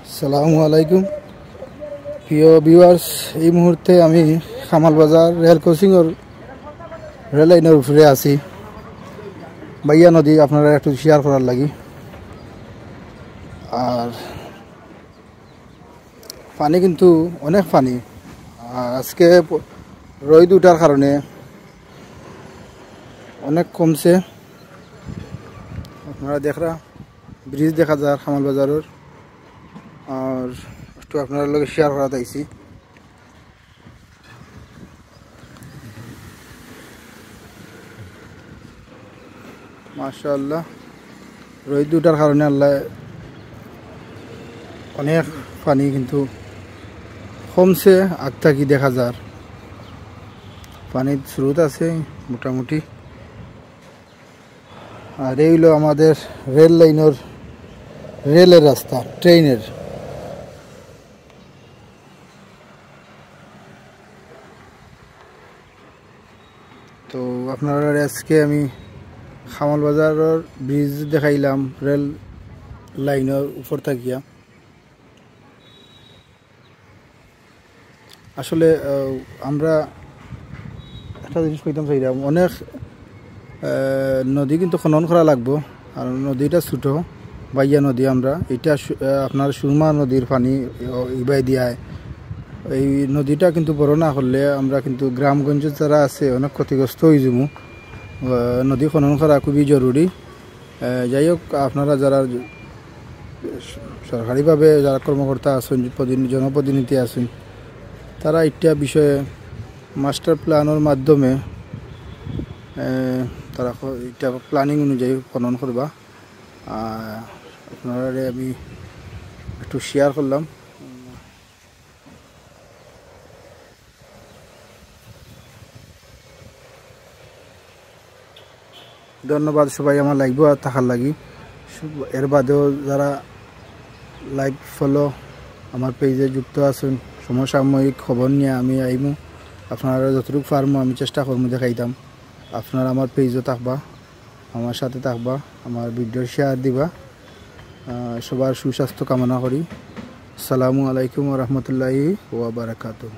আসসালামু আলাইকুম প্রিয় ভিউয়ার্স, এই মুহূর্তে আমি খামাল বাজার রেল ক্রসিংয়ের রেল লাইনের উপরে আছি। বাইয়া নদী আপনারা একটু শেয়ার করার লাগি। আর পানি কিন্তু অনেক পানি, আজকে রোদ উঠার কারণে অনেক কমছে। আপনারা দেখরা ব্রিজ দেখা যায় খামাল বাজারের, আর একটু আপনার লগে শেয়ার করা চাইছি। মাশাআল্লাহ, রোদ উঠার কারণে আল্লাহ অনেক পানি কিন্তু কমছে, আগ থাকি দেখা যায় পানির স্রোত আছে মোটামুটি। আর এই হলো আমাদের রেল লাইনের রেলের রাস্তা, ট্রেনের। তো আপনারা আজকে আমি খামাল বাজারের ব্রিজ দেখাইলাম রেল লাইনের উপর থাকিয়া। আসলে আমরা একটা জিনিস কইতাম চাইলাম, অনেক নদী কিন্তু খনন করা লাগবো। আর নদীটা ছোটো বাইয়া নদী, আমরা এটা আপনার সুরমা নদীর পানি ইবাই দিয়ায়। এই নদীটা কিন্তু বড় না করলে আমরা কিন্তু গ্রামগঞ্জ যারা আছে অনেক ক্ষতিগ্রস্ত হয়ে যাবো। নদী খনন করা খুবই জরুরি। যাই হোক, আপনারা যারা সরকারিভাবে যারা কর্মকর্তা আছেন, জনপ্রতিনিধি আছেন, তারা এটা বিষয়ে মাস্টার প্ল্যানের মাধ্যমে তারা এটা প্ল্যানিং অনুযায়ী খনন করবা। আপনারা আমি একটু শেয়ার করলাম। ধন্যবাদ সবাই আমার লাইভ থাকার লাগি। এর বাদেও যারা লাইভ ফলো আমার পেজে যুক্ত আছেন, সমসাময়িক খবর নিয়ে আমি আইমু। আপনারা যতটুকু পারমু আমি চেষ্টা করবো দেখাইতাম। আপনারা আমার পেজও থাকবা, আমার সাথে থাকবা, আমার ভিডিও শেয়ার দিবা। সবার সুস্বাস্থ্য কামনা করি। আসসালামু আলাইকুম ওয়া রাহমাতুল্লাহি ওয়া বারাকাতুহু।